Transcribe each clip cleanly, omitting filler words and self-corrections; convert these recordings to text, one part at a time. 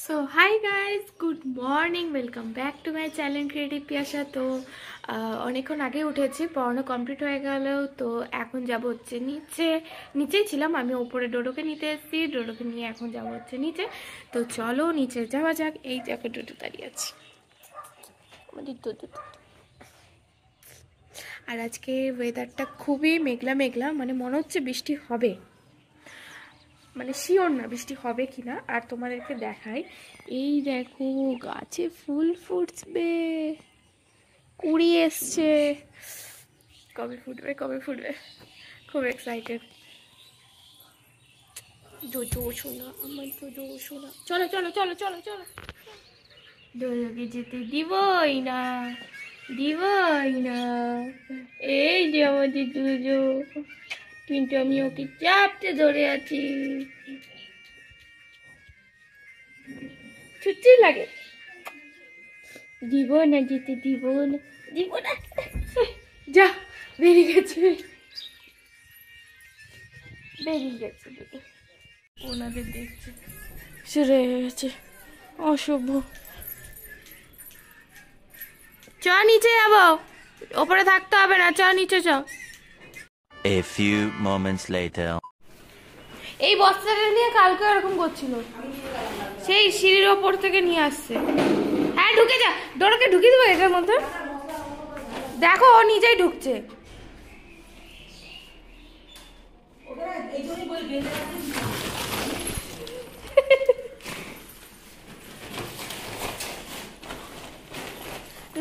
So hi guys, good morning, welcome back to my channel creative Piyasa. তো অনেকক্ষণ আগে উঠেছি, পড়ানো কমপ্লিট হয়ে গেল। তো এখন যাব হচ্ছে নিচেই ছিলাম আমি, ওপরে ডোডোকে নিতে এসেছি, ডোডোকে নিয়ে এখন যাব হচ্ছে নিচে। তো চলো নিচে যাওয়া যাক। এই জায়গায় ডোডো দাঁড়িয়ে আছি আর আজকে ওয়েদারটা খুবই মেঘলা মেঘলা, মানে মনে হচ্ছে বৃষ্টি হবে, মানে শিওর না বৃষ্টি হবে কিনা। আর তোমাদেরকে দেখাই, এই দেখো গাছে ফুল ফুটবে, কুড়ি এসছে, কবে ফুটবে কবে ফুটবে, খুব এক্সাইটেড। জোজো শোনা, আমার জোজো শোনা, চলো চলো চলো চলো চলো। জোজোকে যেতে দিবই না, দিবই না। এই যে আমাদের জোজো, কিন্তু আমি ওকে চাপতে ধরে আছি, ছুটি লাগে। দিব না, যেতে দিব না, দিব না। যা, বেরিয়ে গেছে, বেরিয়ে গেছে। ওনাদের দেখছে, শুরু হয়ে গেছে অশুভ। চ নিচে যাবো, ওপরে থাকতে হবে না, চ নিচে চ। A few moments later. এই বস্তাটা নিয়ে কালকে এরকম করছিল, সেই সিঁড়ির ওপর থেকে নিয়ে আসছে। হ্যাঁ ঢুকে যা, ডোরকে ঢুকিয়ে দেবো এটার মধ্যে। দেখো ও নিজেই ঢুকছে।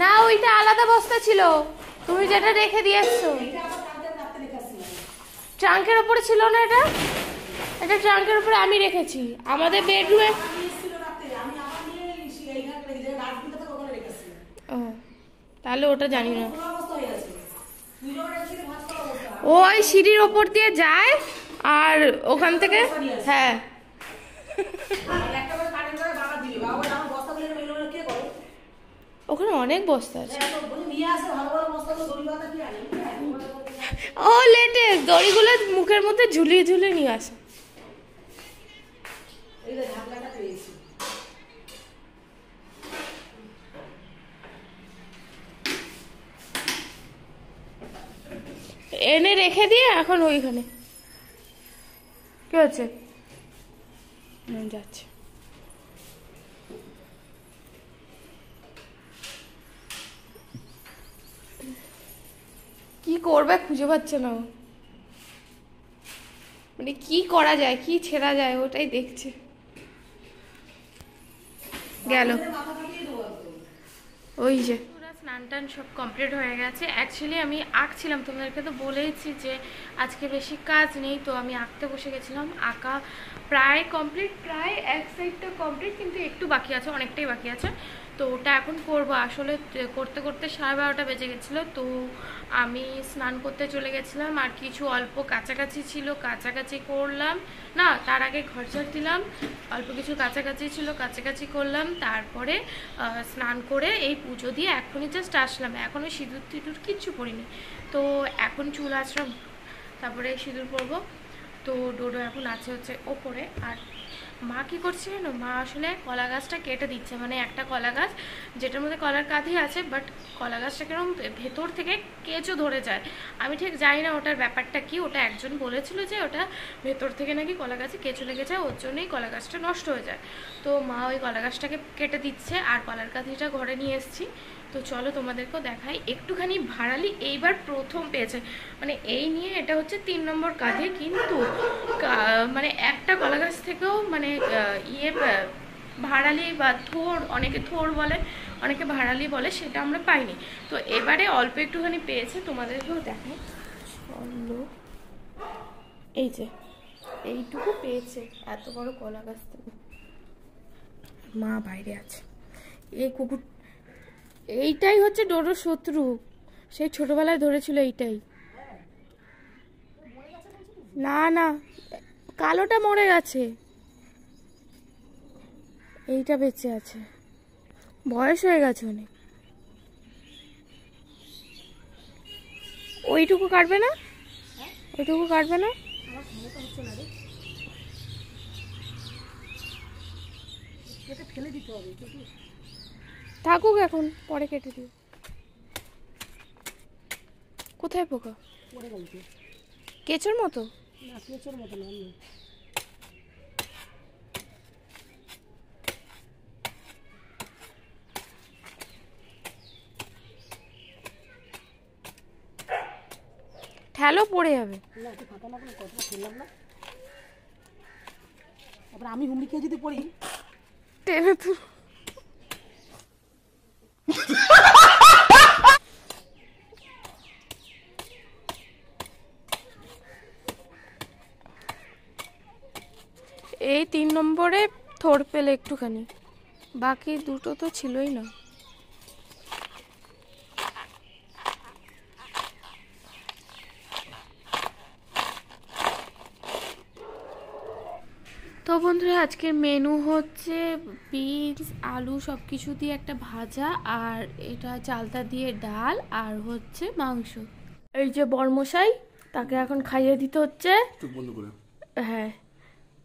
না ওইটা আলাদা বস্তা ছিল, তুমি যেটা রেখে দিয়ে এসছো। ট্রাঙ্কের উপরে ছিল না এটা, এটা ট্রাঙ্কের উপরে আমি রেখেছি আমাদের বেডরুমে। ও তাহলে ওটা জানি না। ওই সিঁড়ির ওপর দিয়ে যায় আর ওখান থেকে, হ্যাঁ ওখানে অনেক বস্তা আছে। ও লেটে দড়িগুলো মুখের মধ্যে ঝুলিয়ে ঝুলিয়ে নিয়ে আসে। এনে রেখে দিয়ে এখন ওইখানে কি হচ্ছে, যাচ্ছে। কি করবে খুঁজে পাচ্ছে না, মানে কি করা যায় কি ছেড়া যায় ওটাই দেখছে। গেল ওই যে স্নান টান সব কমপ্লিট হয়ে গেছে। অ্যাকচুয়ালি আমি আঁকছিলাম, তোমাদেরকে তো বলেইছি যে আজকে বেশি কাজ নেই, তো আমি আঁকতে বসে গেছিলাম। আঁকা প্রায় কমপ্লিট, প্রায় এক সাইডটা কমপ্লিট, কিন্তু একটু বাকি আছে, অনেকটাই বাকি আছে। তো ওটা এখন করবো। আসলে করতে করতে 12:30 বেজে গেছিলো। তো আমি স্নান করতে চলে গেছিলাম, আর কিছু অল্প কাছাকাছি ছিল, কাছাকাছি করলাম না, তার আগে ঘর ঝাড় দিলাম, অল্প কিছু কাছাকাছি ছিল, কাছাকাছি করলাম। তারপরে স্নান করে এই পুজো দিয়ে এখনই জাস্ট আসলাম, এখনও সিঁদুর টিঁদুর কিচ্ছু পরিনি। তো এখন চুল আঁচড়াম, তারপরে সিঁদুর পরবো। তো ডোডো এখন আছে হচ্ছে ওপরে। আর মা কী করছে জানো, মা আসলে কলা গাছটা কেটে দিচ্ছে, মানে একটা কলা গাছ যেটার মধ্যে কলার কাঁধি আছে, বাট কলা গাছটা কিরকম ভেতর থেকে কেঁচো ধরে যায়। আমি ঠিক জানি না ওটার ব্যাপারটা কি, ওটা একজন বলেছিল যে ওটা ভেতর থেকে নাকি কলা গাছে কেঁচো লেগে যায়, ওর জন্যই কলা গাছটা নষ্ট হয়ে যায়। তো মা ওই কলা গাছটাকে কেটে দিচ্ছে, আর কলার কাঁধিটা ঘরে নিয়ে এসেছি। তো চলো তোমাদেরকেও দেখাই। একটুখানি ভাড়ালি এইবার প্রথম পেয়েছে, মানে এই নিয়ে এটা হচ্ছে 3 নম্বর কাঁধে, কিন্তু মানে একটা কলা গাছ থেকেও মানে ভাড়ালি বা থোড়, অনেকে থোড় বলে, অনেকে ভাড়ালি বলে, সেটা আমরা পাইনি। তো এবারে অল্প একটুখানি পেয়েছে, তোমাদেরকেও দেখাই। চলো এই যে এইটুকু পেয়েছে এত বড় কলা গাছ থেকে। মা বাইরে আছে। এই কুকুর, এইটাই হচ্ছে ডোডোর শত্রু, সেই ছোটবেলায় ধরেছিল এইটাই। না না, কালোটা মরে গেছে, এইটা বেঁচে আছে, বয়স হয়ে গেছে অনেক। ওইটুকু কাটবে না, ওইটুকু কাটবে না। ফেলে দিতে হবে, থাকুক, এখন পরে কেটে দিও। কোথায় পোকা? পরে গেছে কেঁচোর মতো? না, কেঁচোর মতো না। ঠেলো পড়ে যাবে। না, একটু ফাঁকা না করে কতটা ফেললাম না, তারপরে আমি হুমড়ি খেয়ে যদি পড়ি। টেনে তো এই 3 নম্বরে থোড় পেলে একটুখানি, বাকি দুটো তো ছিলই না। তো বন্ধুরা, আজকের মেনু হচ্ছে বিনস আলু সব কিছু দিয়ে একটা ভাজা, আর এটা চালতা দিয়ে ডাল, আর হচ্ছে মাংস। এই যে বরমশাই, তাকে এখন খাইয়ে দিতে হচ্ছে। চোখ বন্ধ করে। হ্যাঁ,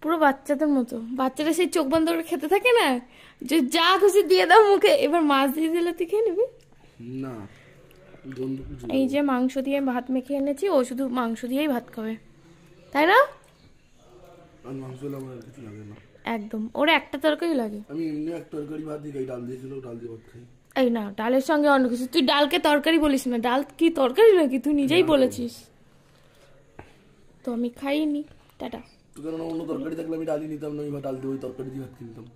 পুরো বাচ্চাদের মতো। বাচ্চারা সেই চোখ বন্ধ করে খেতে থাকে না, যে যা খুশি দিয়ে দাও মুখে। এবার মাছ দিয়ে দিলে তুই খেয়ে নিবি না। এই যে মাংস দিয়ে ভাত মেখে এনেছি, ও শুধু মাংস দিয়েই ভাত খাবে, তাই না? আর মাংস হলে আমার আর কিছু লাগে না একদম, ওর একটা তরকারি লাগে। আমি এমনি এক তরকারি ভাত দিই, ডাল দিয়েছিল, ডাল দিয়ে ভাত খাই। এই না, ডালের সঙ্গে অন্য কিছু। তুই ডালকে তরকারি বলিস না, ডাল কি তরকারি নাকি? তুই নিজেই বলেছিস। তো আমি খাইনি, টাটা। তো কারণ অন্য তরকারি থাকলে আমি ডালই নিতাম না, আমি ডাল দিয়ে ওই তরকারি দিয়ে ভাত কিনতাম।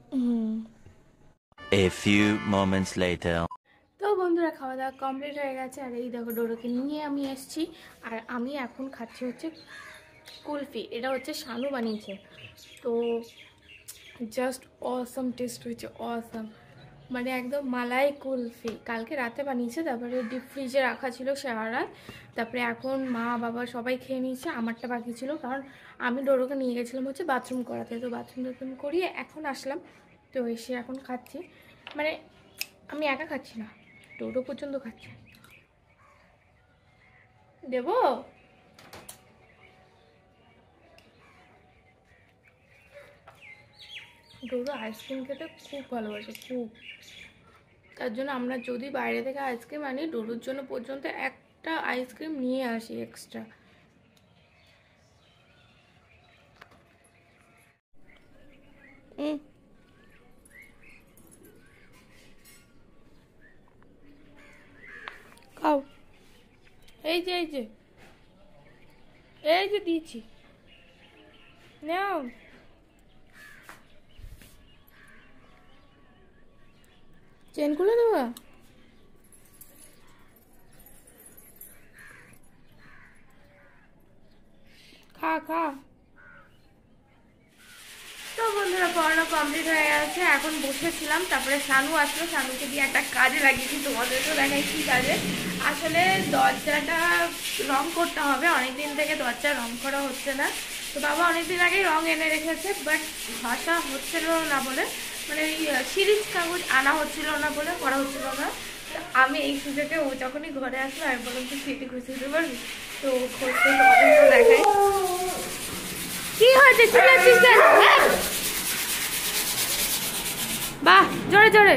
A few moments later. তো বন্ধুরা, খাওয়া দাওয়া কমপ্লিট হয়ে গেছে, আর এই দেখো ডোরোকে নিয়ে আমি এসেছি, আর আমি এখন খাচ্ছি হচ্ছে কুলফি। এটা হচ্ছে শানু বানিয়েছে, তো জাস্ট অসাম টেস্ট হয়েছে, অসাম, মানে একদম মালাই কুলফি। কালকে রাতে বানিয়েছে, তারপরে ডিপ ফ্রিজে রাখা ছিল সারা রাত, তারপরে এখন মা বাবা সবাই খেয়ে নিয়েছে, আমারটা বাকি ছিল, কারণ আমি ডোরোকে নিয়ে গেছিলাম হচ্ছে বাথরুম করাতে। তো বাথরুম করিয়ে এখন আসলাম, তো এসে এখন খাচ্ছি। মানে আমি একা খাচ্ছি না, ডোরো পর্যন্ত খাচ্ছে। দেবো? ডোরো আইসক্রিম খেতে খুব ভালোবাসে, খুব। তার জন্য আমরা যদি বাইরে থেকে আইসক্রিম আনি, ডোরোর জন্য পর্যন্ত একটা আইসক্রিম নিয়ে আসি এক্সট্রা। খাও, এই যে এই যে এই যে দিয়েছি, নাও। চেন খুলে দেবো? খা খা। তো বন্ধুরা, পড়ানো কমপ্লিট হয়ে গেছে, এখন বসেছিলাম, তারপরে শানু আসলো, শানুকে দিয়ে একটা কাজে লাগিয়েছি, তোমাদেরকেও দেখাই কি কাজে। আসলে দরজাটা রং করতে হবে, অনেকদিন থেকে দরজা রং করা হচ্ছে না। তো বাবা অনেকদিন আগেই রং এনে রেখেছে, বাট ঘষা হচ্ছিল না বলে, মানে ওই সিরিজ কাগজ আনা হচ্ছিল না বলে করা হচ্ছিল না। আমি এই সুযোগে, ও যখনই ঘরে আসলো আমি বললাম তুই সেটি ঘষে দিতে পারবি, তো ঘষতে তোমাদেরকেও দেখাই। কি হয়েছে, চিল্লাচ্ছিস কেন? বাহ, জোরে জোরে।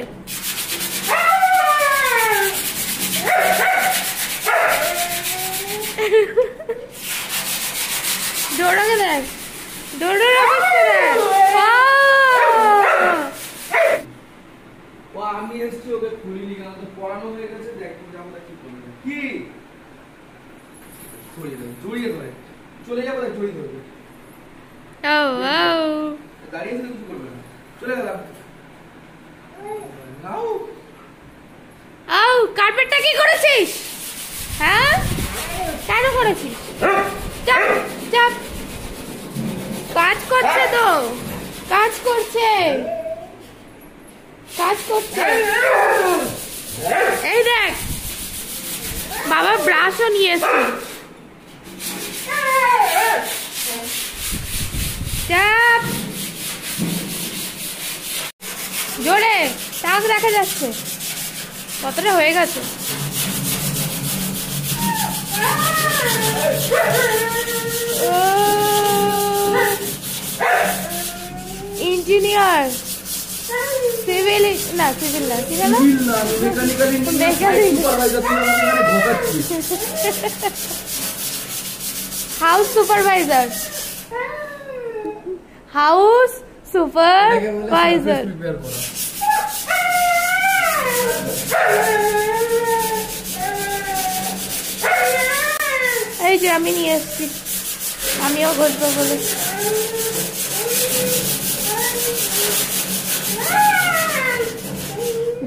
ডোরাকে দেখ, ডোরার অবস্থা দেখ। ও আমি এসেছি, ওকে খুলিনি, কারণ তো পড়ানো হয়ে গেছে। দেখো যে আমরা কি করব, কি জড়িয়ে ধরে চলে যাবো, জড়িয়ে ধরবে। ও ও, দাঁড়িয়ে থেকে কিছু করবে না, চলে গেলাম। নাও, ও কার্পেটটা কি করেছিস? হ্যাঁ, কেন করেছিস? চাপ চাপ, কাজ করছে তো, কাজ করছে, কাজ করছে। এই দেখ, বাবা ব্রাশও নিয়ে এসছে। চাপ, জোরে, টাক দেখা যাচ্ছে। কতটা হয়ে গেছে? ইঞ্জিনিয়ার সিভিল না সিভিল না কি জানো মেকানিক্যাল ইঞ্জিনিয়ার সুপারভাইজার তুই আমাকে এখানে ঢোকাচ্ছিস house supervisor house supervisor prepare করা এই যে আমি নিয়ে এসেছি আমিও ঘষবো বলে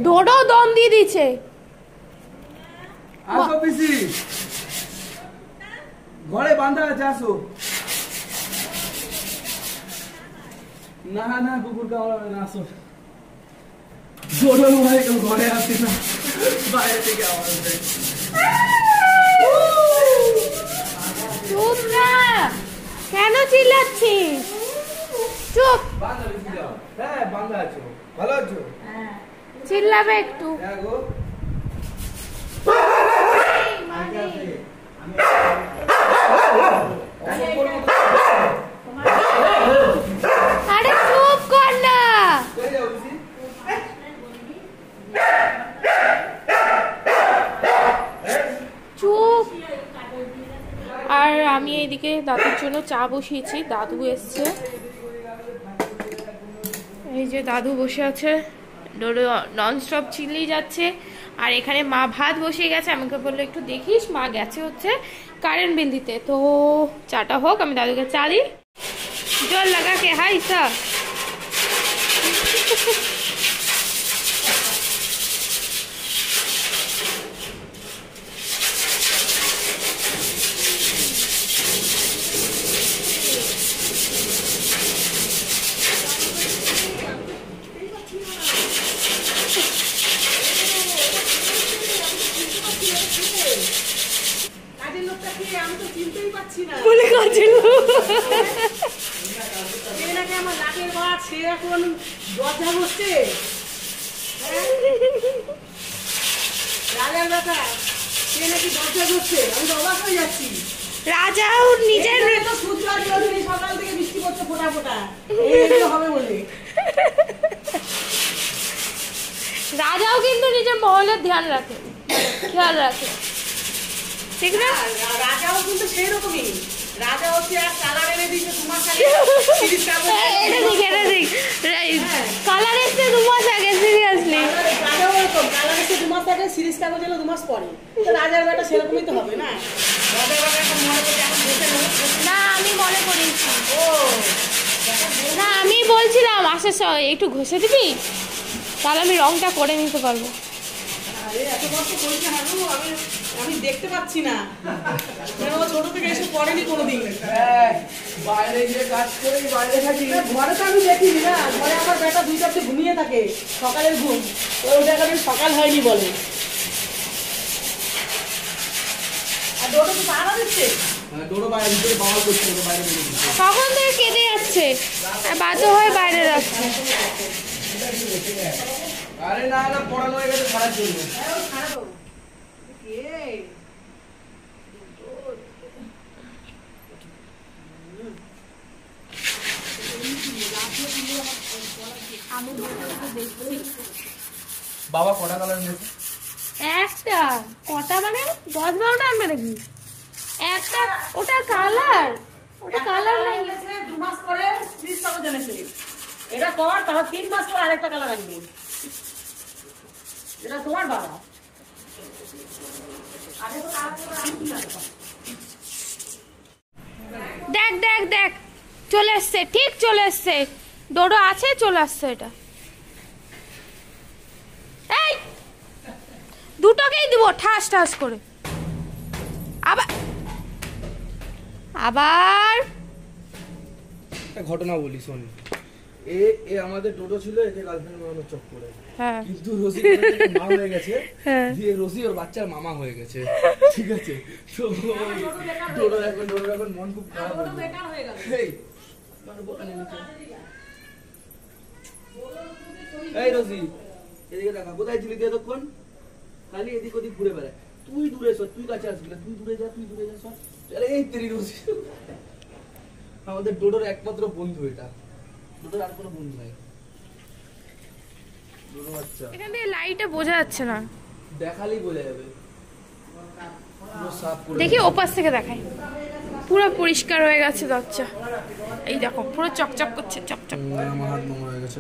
ডোডো দম দিয়ে দিচ্ছে আসো পিসি ঘরে বাঁধা আছে আসো না না কুকুর কামড়াবে না আসো জোরে ভাই কেউ ঘরে আসি না বাইরে থেকে আওয়াজ দেয় চুপ না কেন চিল্লাচ্ছিস চুপ বাঁধা পিসি যাও হ্যাঁ বাঁধা আছো ভালো আছো চিল্লাবে একটু হ্যাঁ গো আরে চুপ কর না চুপ আর আমি এইদিকে দাদুর জন্য চা বসিয়েছি দাদু এসছে এই যে দাদু বসে আছে ডোডো ননস্টপ চিল্লিয়ে যাচ্ছে আর এখানে মা ভাত বসিয়ে গেছে আমাকে বললো একটু দেখিস মা গেছে হচ্ছে কারেন্ট বিল দিতে তো চাটা হোক আমি দাদুকে চা দিই জল লাগা কে হাই সা কাজের লোকটা কি আমি তো চিনতেই পাচ্ছি না বলে কাছিল সে নাকি আমার নাকের বাদ সে এখন দরজা বসছে রাজার ব্যাটা সে নাকি দরজা বসছে আমি তো অবাক হয়ে যাচ্ছি রাজাও নিজের এই তো সূর্য আর রোদিনী সকাল থেকে বৃষ্টি পড়ছে ফোঁটা ফোঁটা এইগুলো হবে বলে রাজাও কিন্তু নিজের মহলের ধ্যান রাখে খেয়াল রাখে ঠিক না রাজাও কিন্তু সেই রকমই রাজা হচ্ছে আর কালার এনে দিয়েছে তোমার সাথে সিরিজ কাগজ এটা ঠিক কালার এসছে 2 মাস আগে সিরিয়াসলি রাজাও এরকম কালার এসে 2 মাস আগে সিরিজ কাগজ এলো 2 মাস পরে তো রাজার বেটা সেরকমই তো হবে না রাজার বেটা এখন মনে করছে এখন বসে নেবো না আমি মনে করি ও না আমি বলছিলাম আসার সময় একটু ঘষে দিবি তাহলে আমি রংটা করে নিতে পারবো আরে এত কষ্ট করিস না হারু আমি দেখতে পাচ্ছি না ও ছোট থেকে এসে পড়েনি কোনোদিন বাইরে গিয়ে কাজ করে বাইরে থাকি ঘরে তো আমি দেখিনি না ঘরে আমার বেটা 2 চারটে ঘুমিয়ে থাকে সকালের ঘুম ওই জায়গাটা সকাল হয়নি বলে আর ডোডো তো পাহারা দিচ্ছে ডোডো বাইরে ভিতরে বাওয়াল করছে ওটা বাইরে বেরিয়ে দিচ্ছে। তখন থেকে কেঁদে যাচ্ছে আর বাধ্য হয়ে বাইরে রাখছে আরে না না পড়ানো হয়ে গেছে ছাড়ার জন্য বাবা কটা কালার নিয়েছে একটা কটা মানে 10-12টা আনবে নাকি একটা ওটা কালার নাই 2 মাস পরে সিরিজ কাগজ এনেছে এটা কর তাহলে 3 মাস পরে আরেকটা কালার আনবে এটা তোমার বাবা আরে তো দেখ দেখ দেখ চলে এসছে ঠিক চলে এসছে ডোডো আছে চলে আসছে এটা এই দুটোকেই দিব ঠাস ঠাস করে আবার একটা ঘটনা বলি শোন এ আমাদের টোটো ছিল একে গার্লফ্রেন্ড বানানোর চক্করে হ্যাঁ কিন্তু রসি মা হয়ে গেছে দিয়ে রসি ওর বাচ্চার মামা হয়ে গেছে ঠিক আছে তো ডোডোর এখন মন খুব খারাপ হয়ে গেল এই রসি এদিকে দেখা কোথায় ছিলি তুই এতক্ষণ খালি এদিক ওদিক ঘুরে বেড়ায় তুই দূরে সর তুই কাছে আসবি না তুই দূরে যা সর আরে এই তেরি রসি আমাদের ডোডোর একমাত্র বন্ধু এটা ডোডোর আর কোনো বন্ধু নাই ডোডো বাচ্চা এখান থেকে লাইটটা বোঝা যাচ্ছে না, দেখালেই বোঝা যাবে। পুরো সাফ করে দেখি ওপাশ থেকে দেখাই। পুরো পরিষ্কার হয়ে গেছে দরজা, এই দেখো পুরো চকচক করছে, চকচক। আমার হাত নোংরা হয়ে গেছে।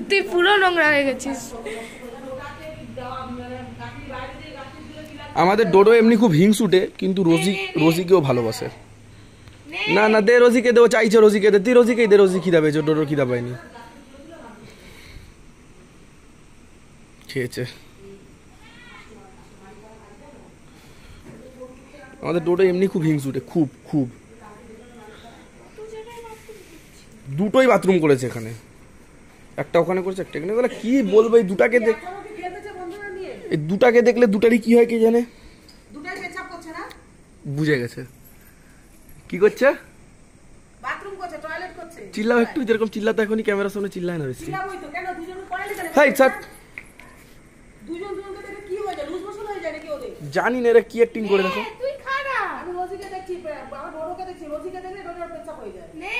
তুই পুরো নোংরা হয়ে গেছিস। আমাদের ডোডো এমনি খুব হিংসুটে, কিন্তু রোজিকেও ভালোবাসে। না না, দে রোজিকে দে, ও চাইছে রোজিকে দে, তুই রোজিকেই দে, রোজি খিদা পেয়েছে, ডোডোর খিদা পায়নি। খেয়েছে। আমাদের ডোডো এমনি খুব হিংসুটে, খুব খুব। দুটোই বাথরুম করেছে এখানে, একটা ওখানে করেছে, একটা এখানে। বলে কি বলবো, এই দুটাকে এই দুটাকে দেখলে দুটারই কি হয় কে জানে। দুটাই পেছাব করছে না, বুঝে গেছে কি করছে। বাথরুম করছে, টয়লেট করছে। চিল্লাও একটু, যেরকম চিল্লাতে এখনই ক্যামেরার সামনে চিল্লায় না বেশি। চিল্লাবই তো, কেন দুজন পড়ালে কেন? হাই স্যার, দুজন দুজনকে দেখে কি হয়ে যায়, লুজ মোশন হয়ে যায় নাকি ওদের? জানি না এরা কি অ্যাক্টিং করে, দেখো। তুই খানা আমি রোজিকে দেখছি, আমার ডোডোকে দেখছি, রোজিকে দেখলে ডোডোর পেছাব হয়ে যায়। নে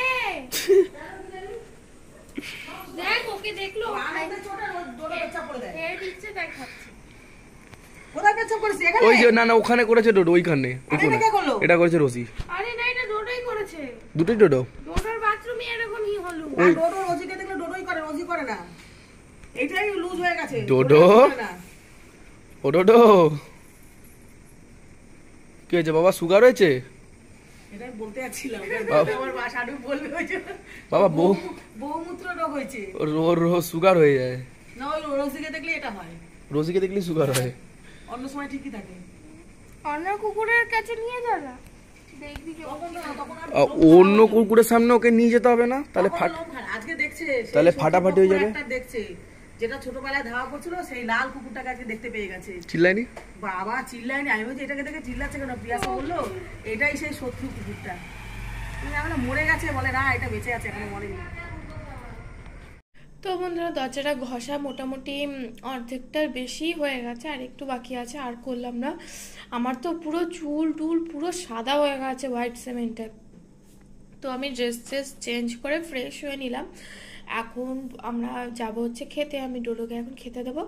দেখ, ওকে দেখলো আমাদের ছোটা ডোডো পেছাব করে দেয়। খেয়ে দিচ্ছে, তাই খাচ্ছে। কোথায় পেছাব করেছে? এখানে? ওই যে না না, ওখানে করেছে ডোডো, ওইখানে। আরে এটা কে করলো? এটা করেছে রোজি। আরে না, এটা ডোডোই করেছে। দুটোই ডোডো। ডোডোর বাথরুমে এরকমই হলো। আর ডোডো রোজিকে দেখলে ডোডোই করে, রোজি করে না। এটাই লুজ হয়ে গেছে। ডোডো? করে না। ও ডোডো, কি হয়েছে বাবা, সুগার হয়েছে? এটাই বলতে যাচ্ছিলাম, বাবা। আমার বাসাডু বলবে ওই যে বাবা বহুমূত্র রোগ হয়েছে। ওর সুগার হয়ে যায়। না, ওই রোজিকে দেখলে এটা হয়, রোজিকে দেখলেই সুগার হয়। অন্য সময় ঠিকই থাকে। অন্য কুকুরের কাছে নিয়ে যা না, দেখবি যে তখন না, তখন আর অন্য কুকুরের সামনে ওকে নিয়ে যেতে হবে না, তাহলে তখন লোম খায়। আজকে দেখছে সেই তাহলে ছোট ফাটাফাটি হয়ে কুকুর যাবে। একটা দেখছে, যেটা ছোটবেলায় ধাওয়া করছিল, সেই লাল কুকুরটাকে আজকে দেখতে পেয়ে গেছে। চিল্লায়নি? বাবা চিল্লায়নি, আমি বলছি এটাকে দেখে চিল্লাচ্ছে কেন? প্রিয়াসা বললো এটাই সেই শত্রু কুকুরটা। আমরা মরে গেছে, বলে না এটা বেঁচে আছে, এখনো মরেনি। তো বন্ধুরা, দরজাটা ঘষা মোটামুটি অর্ধেকটার বেশি হয়ে গেছে, আর একটু বাকি আছে, আর করলাম না। আমার তো পুরো চুল টুল পুরো সাদা হয়ে গেছে হোয়াইট সিমেন্টে। তো আমি ড্রেস চেঞ্জ করে ফ্রেশ হয়ে নিলাম। এখন আমরা যাব হচ্ছে খেতে, আমি ডোডোকে এখন খেতে দেবো।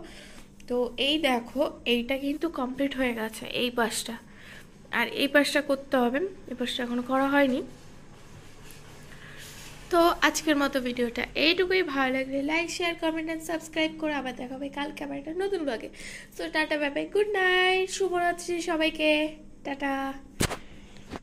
তো এই দেখো, এইটা কিন্তু কমপ্লিট হয়ে গেছে, এই পাশটা। আর এই পাশটা করতে হবে, এই পাশটা এখনো করা হয়নি। তো আজকের মতো ভিডিওটা এইটুকুই। ভালো লাগলে like, share, comment and subscribe করে আবার দেখা হবে কালকে আবার একটা নতুন ব্লগে। So tata, bye bye, good night, শুভরাত্রি সবাইকে, টাটা।